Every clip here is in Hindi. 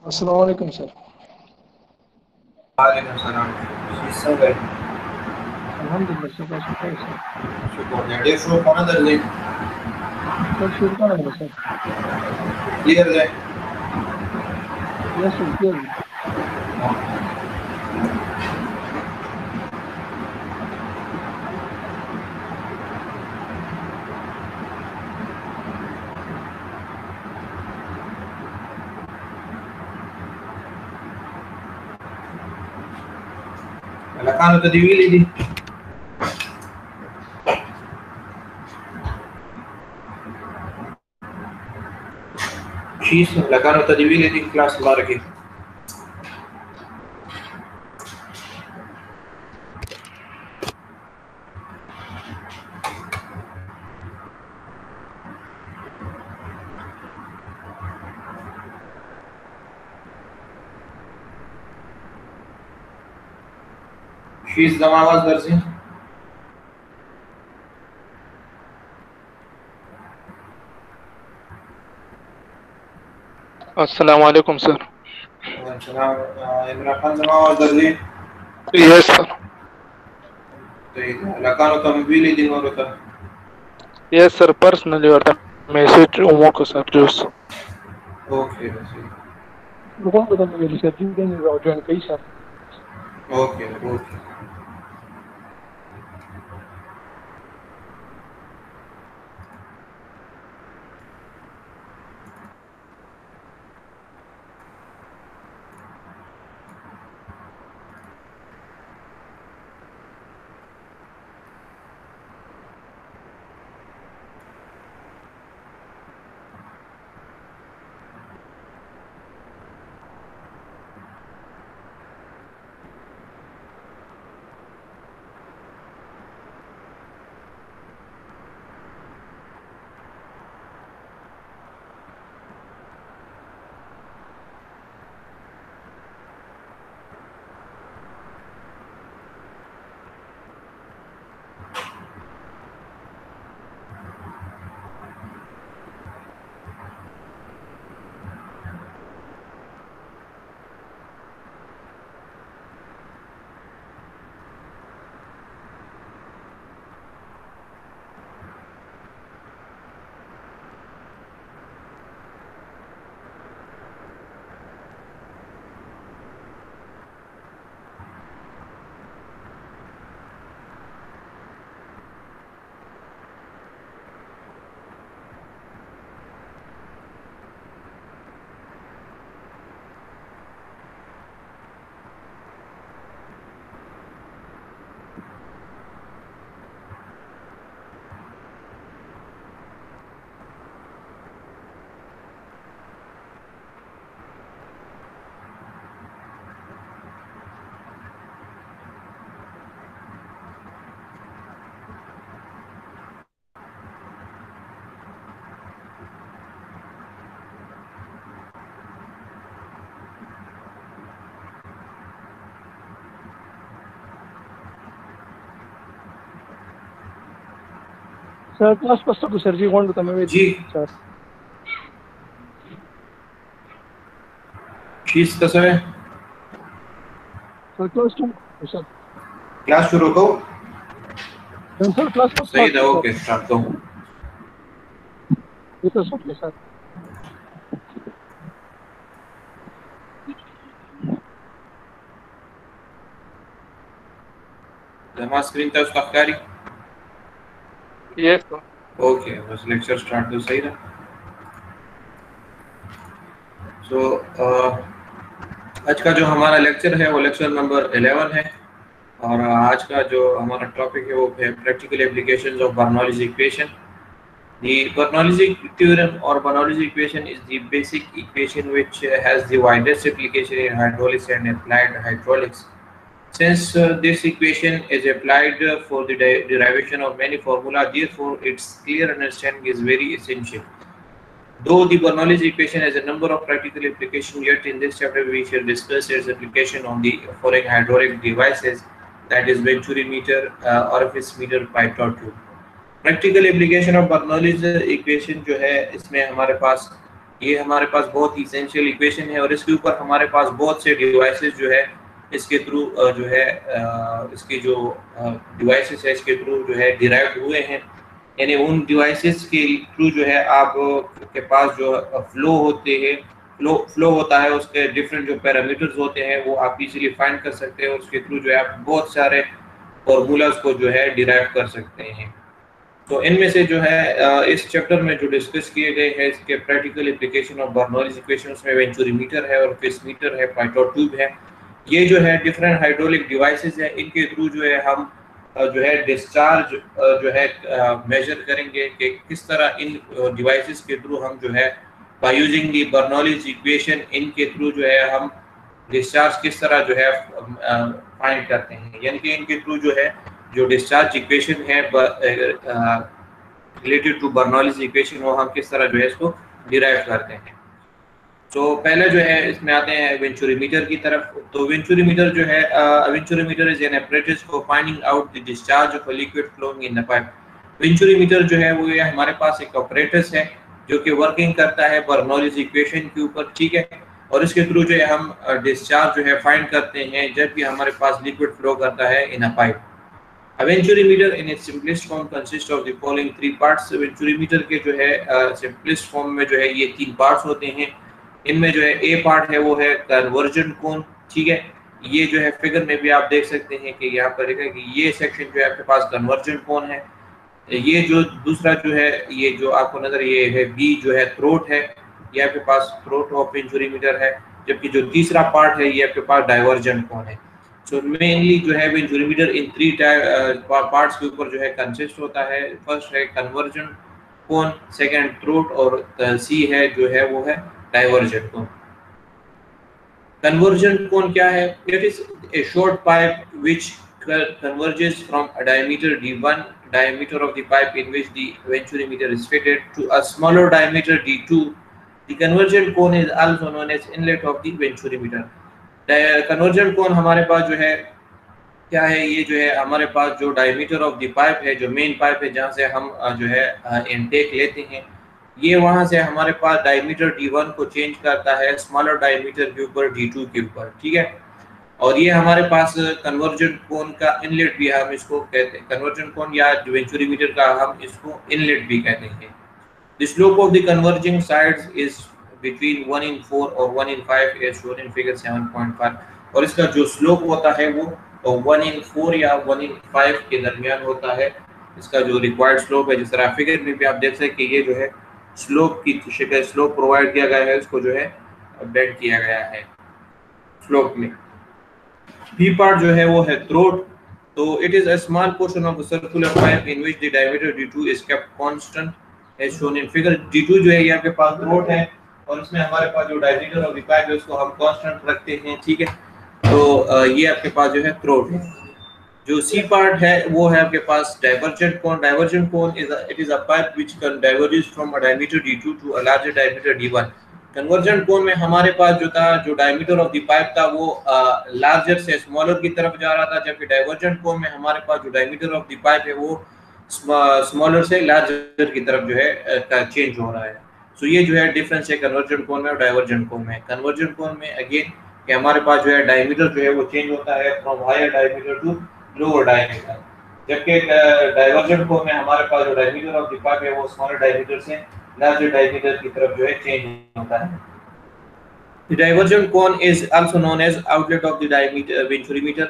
अस्सलाम वालेकुम सर। वालेकुम सलाम। She's so good. अल्हम्दुलिल्लाह सर, बस कोई sir. Şükür. Dia show kona darle. Sir शुरू करेंगे सर। Clear है. यस सर, क्लियर है। Lakano tadivili di. She's lakano tadivili di class marki. She's the आवाज दर्जी. अस्सलाम वालेकुम सर। इमरान खान the आवाज दर्जी. Yes sir. lakano tadivili di नोरता. यस सर, पर्सनली और मैसेज उमो को सर जूस। Okay. रुको तो मैं मेरी सर दिन दिन ज्वाइन कई sir. Okay. Okay. Sir class pass तो सर जी कौन तो मैं जी. सर। She's कसं आहे. Sir class two sir. Class शुरू करू. सर क्लास पास सही है. ओके स्टार्ट करू. ये तो ओके सर। जमा स्क्रीन तक अफ्कारी. Yes sir. ओके बस लेक्चर स्टार्ट तो सही रहा. सो आज का जो हमारा लेक्चर है वो लेक्चर नंबर 11 है और आज का जो हमारा टॉपिक है वो है practical applications of Bernoulli's equation. The Bernoulli theorem or Bernoulli equation is the basic equation which has the widest application in hydraulics and applied hydraulics. Since this equation is applied for the derivation of many formula, therefore its clear understanding is very essential. Though the Bernoulli equation has a number of practical applications, yet in this chapter we shall discuss its application on the following hydraulic devices, that is venturi meter, orifice meter, pipe tube. Practical application of Bernoulli's equation जो है इसमें हमारे पास ये हमारे पास बहुत ही इसेंशियल इक्वेशन है और इसके ऊपर हमारे पास बहुत से डिवाइसेस जो है इसके थ्रू जो है इसके जो डिवाइसेस है इसके थ्रू जो है डिराइव हुए हैं। यानी उन डिवाइसेस के थ्रू जो है आप के पास जो फ्लो होते हैं फ्लो होता है उसके डिफरेंट जो पैरामीटर्स होते हैं वो आप इजीली फाइंड कर सकते हैं और उसके थ्रू जो है आप बहुत सारे फॉर्मूलाज को जो है डिराइव कर सकते हैं। तो इनमें से जो है इस चैप्टर में जो डिस्कस किए गए हैं इसके practical application of Bernoulli's equation में वेंचुरीमीटर है और फिशमीटर है, पाइटोट ट्यूब है। ये जो है डिफरेंट हाइड्रोलिक डिवाइसेस है, इनके थ्रू जो है हम जो है डिस्चार्ज जो है मेजर करेंगे कि किस तरह इन डिवाइसेस के थ्रू हम जो है by using the Bernoulli's equation इनके थ्रू जो है हम डिस्चार्ज किस तरह जो है फाइंड करते हैं। यानी कि इनके थ्रू जो है जो डिस्चार्ज इक्वेशन है रिलेटेड टू बर्नौलीज इक्वेशन वो हम किस तरह जो है इसको डिराइव करते हैं। तो पहले जो है इसमें आते हैं वेंचुरीमीटर की तरफ। तो वेंचुरीमीटर जो है venturimeter is an apparatus for finding out the discharge of a liquid flowing in the pipe। Venturimeter जो है वो ये हमारे पास एक ऑपरेटस है जो कि वर्किंग करता है बर्नौलीज इक्वेशन के ऊपर, ठीक है। और इसके थ्रू जो है हम डिस्चार्ज जो है फाइंड करते हैं जब भी हमारे पास लिक्विड फ्लो करता है in a pipe. A venturimeter in its simplest form consists of the following three parts। Venturimeter के जो है सिंपलेस्ट फॉर्म में जो है ये तीन पार्ट्स होते हैं। इनमें जो है ए पार्ट है वो है कन्वर्जन कोन, ठीक है। ये जो है फिगर में भी आप देख सकते हैं कि यहाँ पर लिखा है कि ये सेक्शन जो है आपके पास कन्वर्जन कोन है। ये जो दूसरा जो है ये जो आपको नजर ये है बी जो है थ्रोट है, ये आपके पास थ्रोट ऑफ वेंचुरीमीटर है। जबकि जो तीसरा पार्ट है ये आपके पास डाइवर्जन कोन है। सो मेनली जो है वेंचुरीमीटर इन थ्री पार्ट्स के ऊपर जो है कंसिस्ट होता है। फर्स्ट है कन्वर्जन कोन, सेकंड थ्रोट और सी है जो है वो है डाइवर्जन कोन। कन्वर्जन कोन क्या है? It is a short pipe which converges from a diameter d1 diameter of the pipe in which the venturimeter is fitted to a smaller diameter d2। the convergent cone is also known as inlet of the venturimeter। Conversion cone हमारे पास जो है क्या है? ये जो है हमारे पास जो डायमीटर ऑफ द पाइप है, जो मेन पाइप है जहाँ से हम जो है इनटेक लेते हैं, ये वहाँ से हमारे पास डायमीटर d1 को चेंज करता है स्मॉलर डायमीटर के ऊपर d2 के ऊपर, ठीक है। और ये हमारे पास कन्वर्जन कोन का इनलेट भी हम इसको कहते हैं। कन्वर्जन कोन या वेंचुरीमीटर का हम इसको इनलेट भी कहते हैं। The slope of the converging sides is between 1/4 और 1/5 as shown in figure 7.5। और इसका जो स्लोप होता है वो 1/4 या 1/5 के दरमियान होता है। इसका जो रिक्वायर्ड स्लोप है, जिस तरह फिगर में भी आप देख सकते हैं कि ये जो है स्लोप की शक्ल स्लोप प्रोवाइड किया गया है, इसको जो है अपडेट किया गया है स्लोप में। बी पार्ट जो है वो है थ्रोट। तो it is a small portion of a circular pipe in which the diameter d2 is kept constant as shown in figure. d2 जो है ये आपके पास थ्रोट है और इसमें हमारे पास जो डायमीटर ऑफ द पाइप है उसको हम कांस्टेंट रखते हैं, ठीक है। तो ये आपके पास जो है थ्रोट है। जो सी पार्ट है वो है आपके पास divergent cone. Divergent cone is a pipe which can diverges from a diameter d2 to a larger diameter d1। Conversion cone में हमारे पास जो था जो डायमीटर ऑफ द पाइप था वो लार्जर से स्मॉलर की तरफ जा रहा था, जबकि डाइवर्जेंट कोन में हमारे पास जो डायमीटर ऑफ द पाइप है वो स्मॉलर से लार्जर की तरफ जो है चेंज हो रहा है। सो ये जो है डिफरेंस है कन्वर्जन कोन में और डाइवर्जन कोन में। कन्वर्जन कोन में अगेन कि हमारे पास जो है डायमीटर जो है वो चेंज होता है from higher diameter to lower diameter, जबकि डाइवर्जन कोन में हमारे पास जो डायमीटर ऑफ द पाइप है वो स्मॉलर डायमीटर से लार्जर डायमीटर की तरफ जो है चेंज होता है। The divergent cone is also known as outlet of the venturimeter।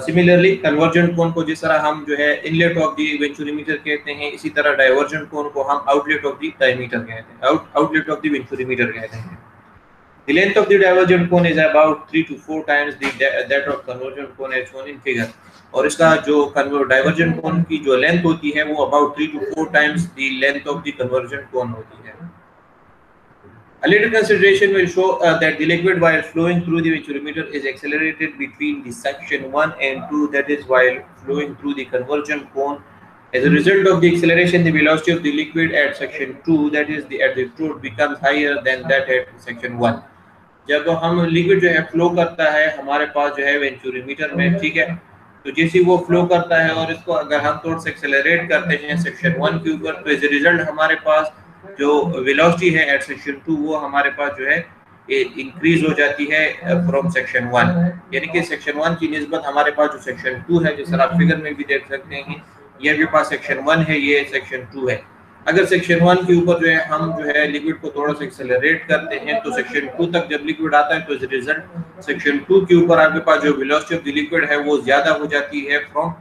Similarly convergent cone को जिस तरह हम जो है इनलेट ऑफ द वेंचुरीमीटर कहते हैं, इसी तरह डाइवर्जेंट कोन को हम आउटलेट ऑफ द डायमीटर कहते हैं, आउटलेट ऑफ द वेंचुरीमीटर कहते हैं। The length of the divergent cone is about 3 to 4 times that of convergent cone as shown in figure। और इसका जो डाइवर्जेंट कोन की जो लेंथ होती है वो about 3 to 4 times the length of the convergent cone होती है। A later consideration will show that the liquid while flowing through the venturimeter is accelerated between the section 1 and 2, that is while flowing through the convergent cone। As a result of the acceleration, the velocity of the liquid at section 2, that is at the throat, becomes higher than that at section 1। जब हम लिक्विड जो है फ्लो करता है हमारे पास जो है वेंचुरीमीटर में, ठीक है, तो जैसे वो फ्लो करता है और इसको अगर हम थोड़ा सा एक्सेलरेट करते हैं सेक्शन 1 के ऊपर, तो एज ए रिजल्ट हमारे पास जो वेलोसिटी है एट सेक्शन 2 वो हमारे पास जो है इंक्रीज हो जाती है फ्रॉम सेक्शन 1, यानी कि सेक्शन 1 की निस्बत हमारे पास जो सेक्शन 2 है, जिस तरह आप फिगर में भी देख सकते हैं, ये आपके पास सेक्शन 1 है, ये सेक्शन 2 है। अगर सेक्शन 1 के ऊपर जो है हम जो है लिक्विड को थोड़ा सा एक्सेलरेट करते हैं तो सेक्शन 2 तक जब लिक्विड आता है तो एज रिजल्ट सेक्शन 2 के ऊपर आपके पास जो वेलोसिटी ऑफ द लिक्विड है वो ज्यादा हो जाती है फ्रॉम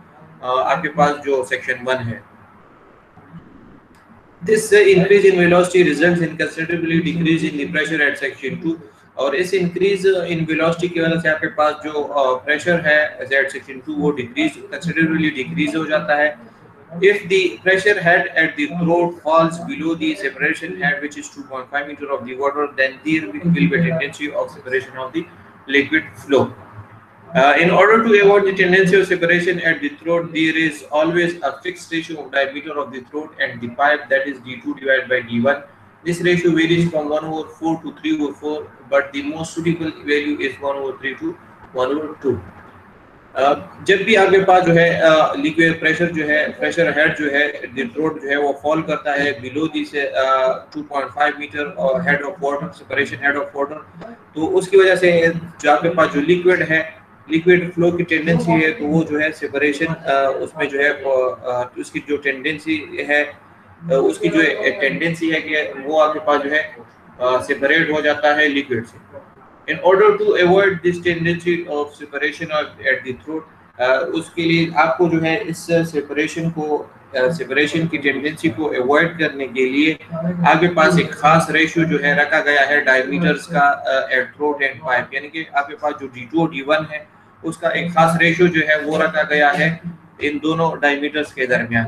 आपके पास जो सेक्शन 1 है। This increase in velocity results in considerably decrease in the pressure at section 2, और इस increase in velocity की वजह से आपके पास जो pressure है at section 2 वो considerably decrease हो जाता है। If the pressure head at the throat falls below the separation head, which is 2.5 meter of the water, then there will be a tendency of separation of the liquid flow. In order to avoid the tendency of separation at the throat, there is always a fixed ratio of diameter of the throat and the pipe, that is d2 divided by d1. This ratio varies from 1/4 to 3/4, but the most suitable value is 1/3 to 1/2. जब भी आपके पास जो है लिक्विड प्रेशर जो है प्रेशर हेड जो है थ्रोट जो है वो फॉल करता है बिलो दी से 2.5 मीटर और head of water separation head of water, तो उसकी वजह से जो आपके पास जो लिक्विड है लिक्विड फ्लो की टेंडेंसी है तो वो जो है सेपरेशन उसमें जो है उसकी जो टेंडेंसी है उसकी जो टेंडेंसी है कि वो आपके पास जो है सेपरेट हो जाता है लिक्विड से। In order to avoid this tendency of separation at the throat, उसके लिए आपको जो है इस सेपरेशन की टेंडेंसी को अवॉइड करने के लिए आपके पास एक खास रेशियो जो है रखा गया है डायमीटर्स का एट थ्रोट एंड पाइप, यानी कि आपके पास जो D2 और D1 है उसका एक खास रेशियो जो है वो रखा गया है इन दोनों डायमीटर्स के दरमियान।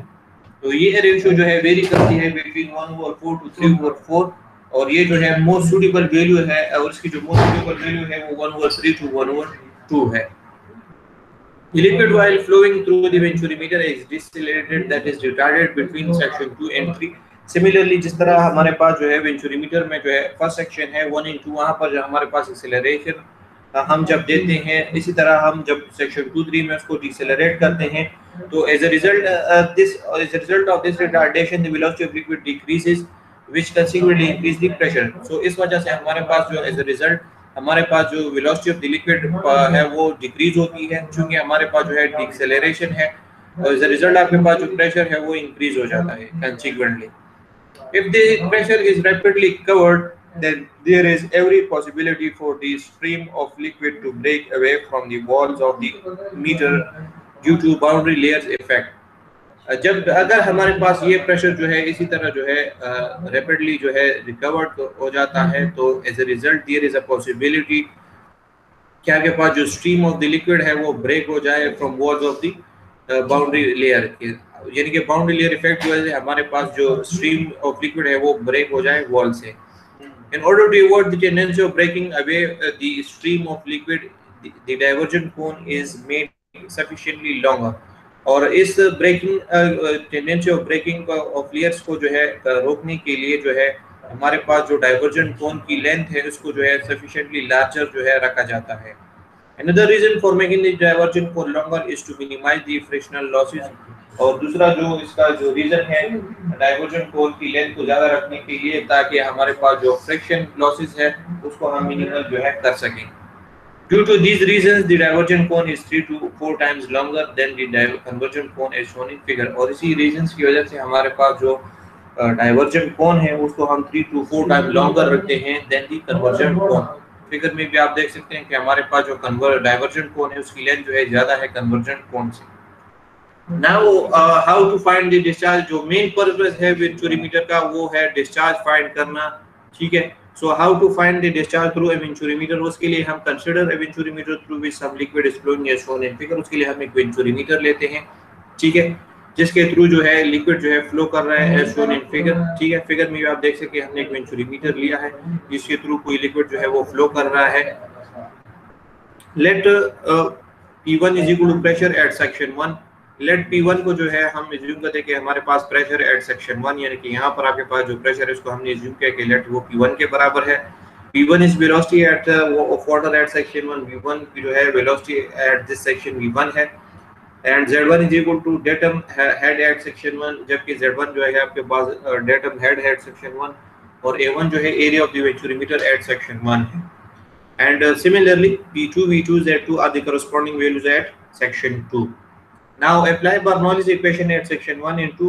तो ये रेशियो जो है वेरी करती है बिटवीन 1/4 to 3/4, और ये जो है मोस्ट सूटेबल वैल्यू है और इसकी जो मोस्ट सूटेबल वैल्यू है वो 1/3 to 1/2 है। The liquid while flowing through the venturimeter is decelerated, that is retarded between section 2 and 3. Similarly, जिस तरह हमारे पास जो है वेंचुरीमीटर में जो है फर्स्ट सेक्शन है 1 and 2, वहाँ पर जो हमारे पास एक्सेलरेशन हम जब देते हैं, इसी तरह हम जब सेक्शन 2-3 में उसको डिसेलरेट करते हैं तो as a result of this retardation the velocity of liquid decreases, which considerably increase the pressure. So इस वजह से हमारे पास जो as a result हमारे पास जो velocity of the liquid है वो डिक्रीज होती है, क्योंकि हमारे पास जो है डिसेलरेशन है और as a result आपके पास जो प्रेशर है वो इंक्रीज हो जाता है consequently. If the pressure is rapidly covered, then there is every possibility for the stream of liquid to break away from the walls of the meter due to boundary layers effect. जब अगर हमारे पास ये प्रेशर जो है इसी तरह जो है रैपिडली जो है रिकवर्ड हो जाता है तो as a result there is a possibility कि आपके पास जो स्ट्रीम ऑफ द लिक्विड है वो ब्रेक हो जाए from walls of the boundary layer के, यानी कि बाउंड्री लेयर इफेक्ट की वजह से हमारे पास जो स्ट्रीम ऑफ लिक्विड है वो ब्रेक हो जाए वॉल से। In order to avoid the tendency of breaking away the stream of liquid, the divergent cone is made sufficiently longer. और इस breaking tendency of breaking of layers को जो है रोकने के लिए जो है हमारे पास जो डाइवर्जेंट कोन की लेंथ है उसको जो है सफिशिएंटली लार्जर जो है रखा जाता है। Another reason for making the divergent cone longer is to minimize the frictional losses. और दूसरा जो इसका जो रीजन है डाइवर्जेंट कोन की लेंथ को ज्यादा रखने के लिए ताकि हमारे पास जो फ्रिक्शन लॉसेस है उसको हम मिनिमल जो है कर सकें। Due to these reasons, the divergent cone is 3 to 4 times longer than the convergent cone as shown in figure. और इसी reasons की वजह से हमारे पास जो divergent cone है उसको हम 3 to 4 times longer रखते हैं than the convergent cone. Figure में भी आप देख सकते हैं कि हमारे पास जो divergent cone है उसकी लेंथ जो है ज्यादा है convergent cone से। Now how to find the discharge, जो main purpose है वेंचुरीमीटर का वो है discharge find करना, ठीक है। So how to find the discharge through a venturimeter, उसके लिए हम consider a venturimeter through which some liquid is flowing as shown in figure। उसके लिए हम एक venturimeter लेते हैं, ठीक है, जिसके थ्रू जो है लिक्विड जो है फ्लो कर रहा है as shown in figure, ठीक है। फिगर में आप देख सकते हैं हमने एक venturimeter लिया है जिसके थ्रू कोई लिक्विड जो है वो फ्लो कर रहा है। Let P1 is equal to pressure at section 1। Let P1 को जो है हम एज्यूम करते हैं कि हमारे पास प्रेशर एट सेक्शन 1, यानी कि यहाँ पर आपके पास जो प्रेशर है उसको हमने एज्यूम किया कि लेट वो P1 के बराबर है। P1 is velocity at of water at section 1, V1 की जो है velocity at this section V1 है। And Z1 is equal to datum head at section 1, जबकि Z1 जो है आपके पास डेटम हेड एट सेक्शन 1 और A1 जो है area of the venturimeter at section 1 है. And similarly P2, V2, Z2 are the corresponding values at section 2. Now apply Bernoulli's equation at section 1 into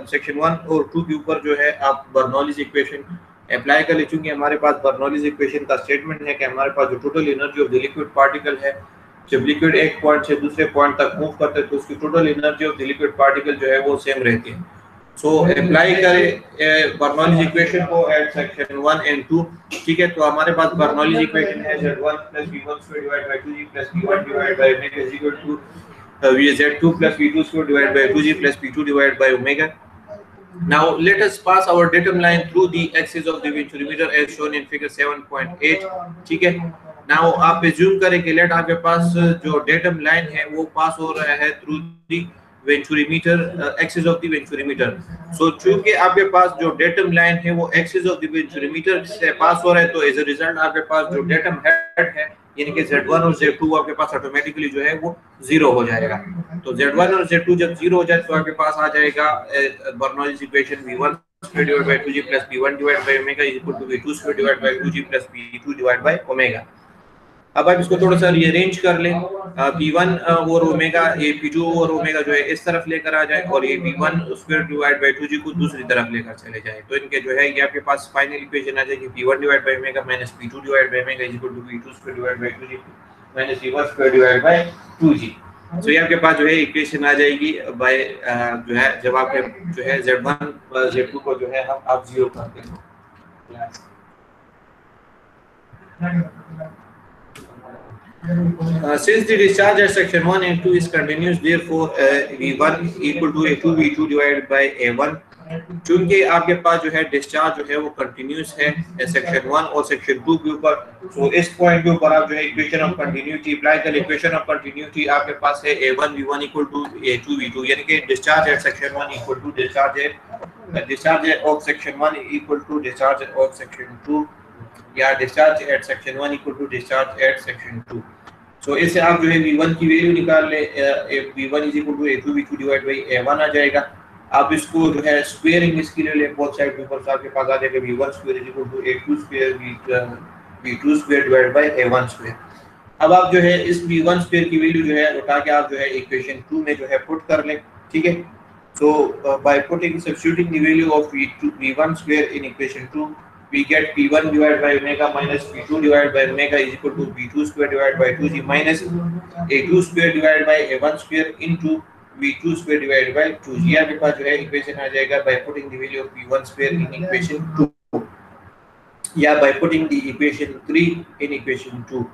section 1 और 2 के ऊपर जो है आप Bernoulli's equation अप्लाई कर ले. चूंकि हमारे पास Bernoulli's equation का स्टेटमेंट है कि हमारे पास जो total energy of the liquid particle है, जब लिक्विड एक पॉइंट से दूसरे पॉइंट तक मूव करते हैं तो उसकी total energy of the liquid particle जो है वो सेम रहती है. सो अप्लाई करें बर्नौलीज इक्वेशन को एट सेक्शन 1 एंड 2. ठीक है, तो हमारे पास बर्नौलीज इक्वेशन है Z1 + V1² divide by 2G + V1 divide by omega is equal to Z2 + V2² divide by 2G + P2 divide by omega. Now let us pass our datum line through the axis of the venturimeter as shown in figure 7.8. ठीक है, now आप assume करें कि लेट आपके पास जो datum line है वो पास हो रहा है through the venturimeter axis of the venturimeter. So चूंकि आपके पास जो datum line है वो axis of the venturimeter से पास हो रहा है तो as a result आपके पास जो datum head है यानी कि Z1 और Z2 आपके पास ऑटोमेटिकली जो है वो 0 हो जाएगा. तो Z1 और Z2 जब 0 हो जाए तो आपके पास आ जाएगा Bernoulli's equation V1² divide by 2G + P1 divide by omega is equal to V2² divide by 2G + P2 divide by omega. अब आप इसको थोड़ा सा रीअरेंज कर लें. P1 और ओमेगा, ये P2 और ओमेगा जो है इस तरफ लेकर आ जाए और ये V1² डिवाइड बाय 2G को दूसरी तरफ लेकर चले जाए तो इनके जो है ये आपके पास फाइनल इक्वेशन आ जाएगी P1 divide by omega minus P2 divide by omega is equal to V2² divide by 2G minus V1² divide by 2G. तो ये आपके पास जो है इक्वेशन आ जाएगी बाय जो है जब आपके जो है Z1 + Z2 को जो है हम आप 0 करते हैं. Since the discharge at section 1 and 2 is continuous, therefore V1 equal to A2 V2 divided by A1. चूंकि आपके पास जो है डिस्चार्ज जो है वो कंटिन्यूस है सेक्शन 1 और सेक्शन 2 के ऊपर, तो इस पॉइंट के ऊपर आप जो है इक्वेशन ऑफ कंटिन्यूटी अप्लाई कर. इक्वेशन ऑफ कंटिन्यूटी आपके पास है A1 V1 equal to A2 V2 यानी कि discharge at section 1 equal to discharge of section 1 equal to discharge of section 2 या discharge at section 1 equal to discharge at section 2. So इससे आप जो है V1 की वैल्यू निकाल ले. V1 is equal to A2 V2 divide by A1 आ जाएगा. आप इसको जो है स्क्वायरिंग इसके लिए ले बोथ साइड के ऊपर, तो आपके पास आ जाएगा V1² is equal to A2² V2² divide by A1². अब आप जो है इस V1² की वैल्यू जो है उठा के आप जो है इक्वेशन 2 में जो है पुट कर लें. ठीक है, so by putting substituting the value of V1² in equation 2 we get P1 divided by omega minus P2 divided by omega is equal to V2² divided by 2G minus A2² divided by A1² into V2² divided by 2G. आपके पास जो है इक्वेशन आ जाएगा by putting the value of P1² in equation 2 या by putting the equation 3 in equation 2.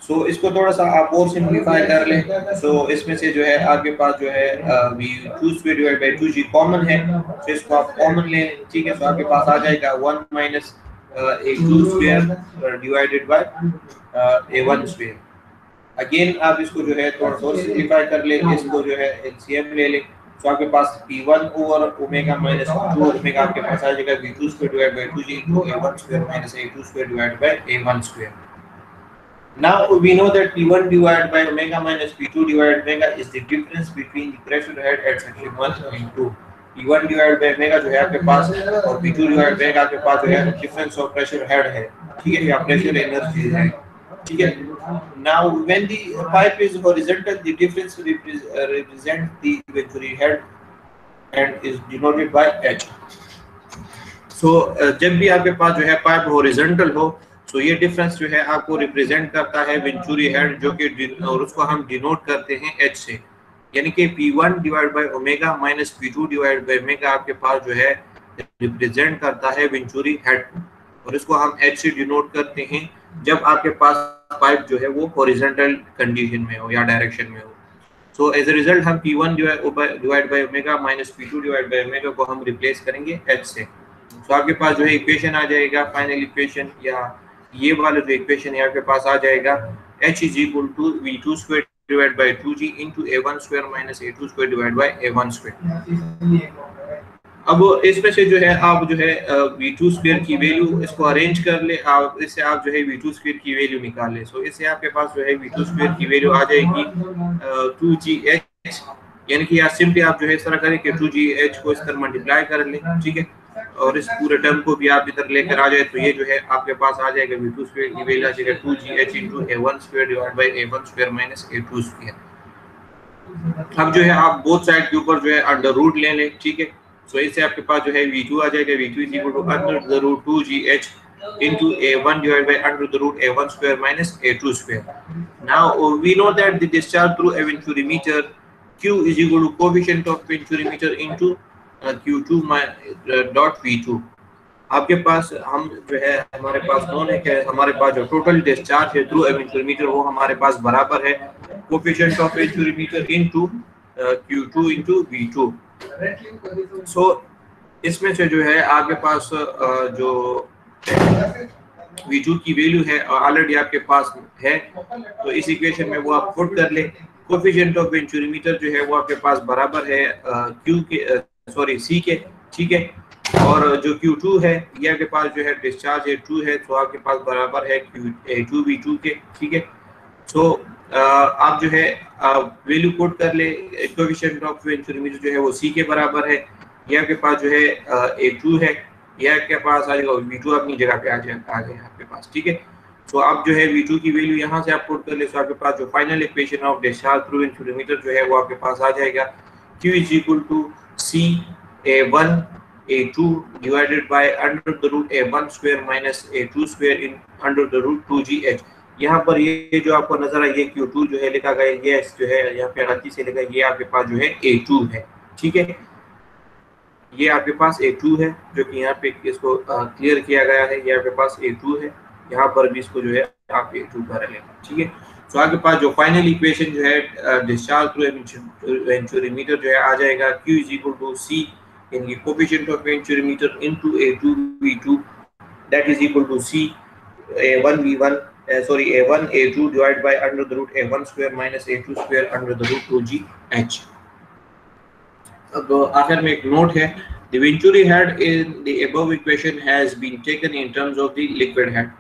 सो इसको थोड़ा सा आप और सिंपलीफाई कर लें. सो इसमें से जो है आपके पास जो है V2² divide by 2G common है, तो इसको आप कॉमन लें. ठीक है, तो आपके पास आ जाएगा 1 minus A2² divided by A1². Again आप इसको जो है थोड़ा सा सिंपलीफाई कर लें, इसको जो है LCM ले लें. तो आपके पास P1 over omega minus 2 omega आपके पास आ जाएगा V2² divide by 2G into A1² minus A2² divide by A1². Now we know that P1 divided by omega minus P2 divided by omega is the difference between the pressure head at section 1 and 2. P1 divided by omega जो है आपके पास और P2 divided by omega आपके पास जो है difference of pressure head है. ठीक है, या pressure energy है. ठीक है, now when the pipe is horizontal, the difference represent the venturi head and is denoted by H. So जब भी आपके पास जो है पाइप horizontal हो तो ये डिफरेंस जो है आपको रिप्रेजेंट करता है वेंचुरी हेड, जो कि और उसको हम डिनोट करते हैं H से. यानी कि P1 divide by omega minus P2 divide by omega आपके पास जो है रिप्रेजेंट करता है वेंचुरी हेड और इसको हम H से डिनोट करते हैं जब आपके पास पाइप जो है वो हॉरिजॉन्टल कंडीशन में हो या डायरेक्शन में हो. सो एज अ रिजल्ट हम P1 divide by omega minus P2 divide by omega को हम रिप्लेस करेंगे H से. तो आपके पास जो है इक्वेशन आ जाएगा, फाइनल इक्वेशन या ये वाला जो इक्वेशन है आपके पास आ जाएगा H is equal to V2² divided by 2G into A1² minus A2² divided by A1². अब इसमें से जो है आप जो है V2 स्क्वायर की वैल्यू इसको अरेंज कर ले, आप इससे आप जो है V2 स्क्वायर की वैल्यू निकाल ले। सो इससे आपके पास जो है V2 स्क्वायर की वैल्यू आ जाएगी 2GH, यानी कि आप सिंपली आप जो है इस तरह करें कि 2GH को इस तरह मल्टीप्लाई कर ले, ठीक है, और इस पूरे टर्म को भी आप इधर लेकर आ जाए तो ये जो है आपके पास आ जाएगा V2 स्क्वायर की वैल्यू आ जाएगा 2GH into A1 square divide by A1 square minus A2 square. अब जो है आप बोथ साइड के ऊपर जो है अंडर रूट ले लें, ठीक है। सो इससे आपके पास जो है V2 आ जाएगा, V2 is equal to under the root 2GH into A1 divided by under the root A1 square minus A2 square. Now we know that the discharge through a venturimeter Q is equal to coefficient of venturimeter into Q2 dot V2। आपके पास हम जो है हमारे पास नोन है कि हमारे पास जो टोटल डिस्चार्ज है थ्रू वेंचुरीमीटर वो हमारे पास बराबर है coefficient of venturimeter into Q2 into V2। सो इसमें से जो है आपके पास जो V2 की वैल्यू है ऑलरेडी आपके पास है, तो इस इक्वेशन में वो आप पुट कर ले। कोफिशिएंट ऑफ वेंचुरीमीटर जो है वो आपके पास बराबर है Q के C के, ठीक है, और जो Q2 है ये आपके पास जो है डिस्चार्ज A2 है, तो आपके पास बराबर है A2 V2 के, ठीक है। सो आप जो है वैल्यू पुट कर ले, कोएफिशिएंट ऑफ वेंचुरीमीटर जो है वो C के बराबर है, ये आपके पास जो है A2 है, ये आपके पास आ जाएगा V2 अपनी जगह पे आ गया आपके पास, ठीक है। सो आप जो है V2 की वैल्यू यहाँ से आप पुट कर ले, सो आपके पास जो final equation of discharge through venturimeter जो है वो आपके पास आ जाएगा Q is equal to C A1 A2 divided by under the root A1 square minus A2 square in under the root 2GH। यहाँ पर ये जो आपको नजर आए ये Q2 जो है लिखा गया, ये जो है यहाँ पे गलती से लिखा, ये आपके पास जो है A2 है, ठीक है, ये आपके पास A2 है जो कि यहाँ पे इसको क्लियर किया गया है, ये आपके पास A2 है, यहाँ पर भी इसको जो है आप A2 कर लेना, ठीक है। तो आपके पास जो फाइनल इक्वेशन जो है डिस्चार्ज थ्रू वेंचुरीमीटर जो है आ जाएगा Q is equal to C in the coefficient of venturimeter into A2 V2 that is equal to C A1 V1 A1 A2 divided by under the root A1 square minus A2 square under the root 2GH। अब आखिर में एक नोट है, the venturi head in the above equation has been taken in terms of the liquid head,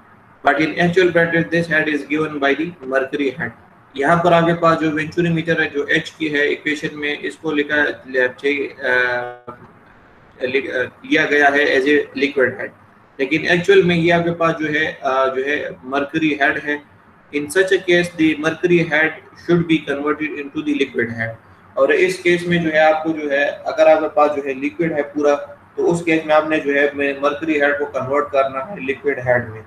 but in actual practice this head is given by the mercury head। यहाँ पर आपके पास जो वेंचुरीमीटर है जो H की है इक्वेशन में इसको लिया गया है एज ए लिक्विड हेड, लेकिन एक्चुअल में ये आपके पास जो है मर्करी हेड है। In such a case the mercury head should be converted into the liquid head, और इस केस में जो है आपको जो है अगर आपके पास जो है लिक्विड है पूरा, तो उस केस में आपने जो है मर्करी हेड को कन्वर्ट करना है लिक्विड हेड में।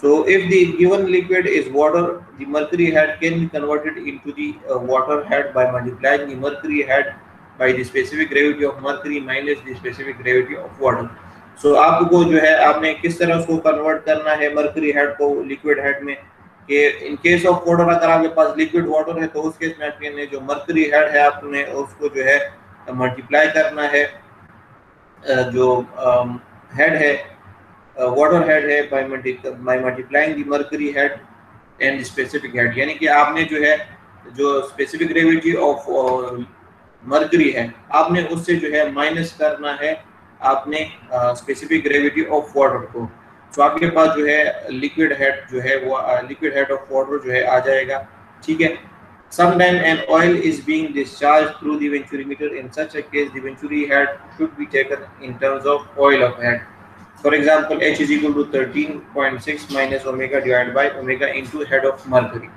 So if the given liquid is water, the mercury head can be converted into the water head by multiplying the mercury head by the specific gravity of mercury minus the specific gravity of water। So आपको जो है आपने किस तरह उसको कन्वर्ट करना है mercury head को liquid head में, कि इन केस ऑफ वाटर अगर आपके पास लिक्विड वाटर है तो उस केस में आपने जो मर्करी हेड है आपने उसको जो है मल्टीप्लाई करना है जो हेड है वाटर हेड है by multiplying the mercury head and the specific head, यानी कि आपने जो है जो स्पेसिफिक ग्रेविटी ऑफ मर्करी है आपने उससे जो है माइनस करना है आपने स्पेसिफिक ग्रेविटी ऑफ वाटर को। तो आपके पास जो है लिक्विड हेड जो है वो लिक्विड हेड ऑफ वाटर जो है आ जाएगा, ठीक है। Sometime an oil is being discharged through the venturimeter. In such a case, the venturi head should be taken in terms of oil of head. For example, H is equal to 13.6 minus omega divided by omega into head of mercury,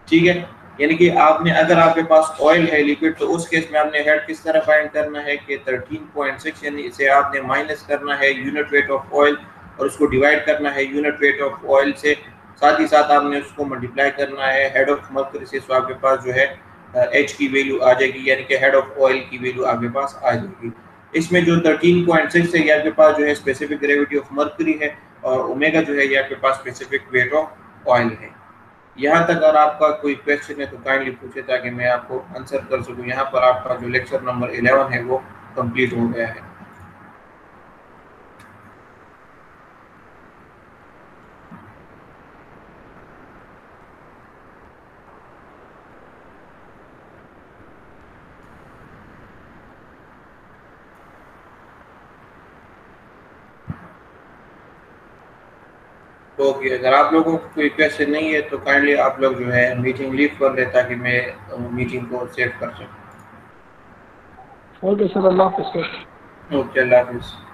ठीक है। यानी कि आपने अगर आपके पास ऑयल है लिक्विड तो उस केस में आपने हेड किस तरह फाइंड करना है कि 13.6 यानी इसे आपने माइनस करना है यूनिट वेट ऑफ ऑयल और उसको डिवाइड करना है यूनिट वेट ऑफ ऑयल से, साथ ही साथ आपने उसको मल्टीप्लाई करना है हेड ऑफ मर्करी से। तो आपके पास जो है H की वैल्यू आ जाएगी, यानी कि हेड ऑफ ऑयल की वैल्यू आपके पास आ जाएगी। इसमें जो 13.6 है ये आपके पास जो है स्पेसिफिक ग्रेविटी ऑफ मर्करी है और ओमेगा जो है ये आपके पास स्पेसिफिक वेट ऑफ ऑयल है। यहाँ तक अगर आपका कोई क्वेश्चन है तो काइंडली पूछे ताकि मैं आपको आंसर कर सकूँ। यहाँ पर आपका जो लेक्चर नंबर 11 है वो कंप्लीट हो गया है। ओके, अगर आप लोगों को कोई क्वेश्चन नहीं है तो काइंडली आप लोग जो है मीटिंग लीव कर दें ताकि मैं मीटिंग को सेव कर सकूं। ओके सर, अल्लाह हाफिज़ सर। ओके, अल्लाह हाफिज़।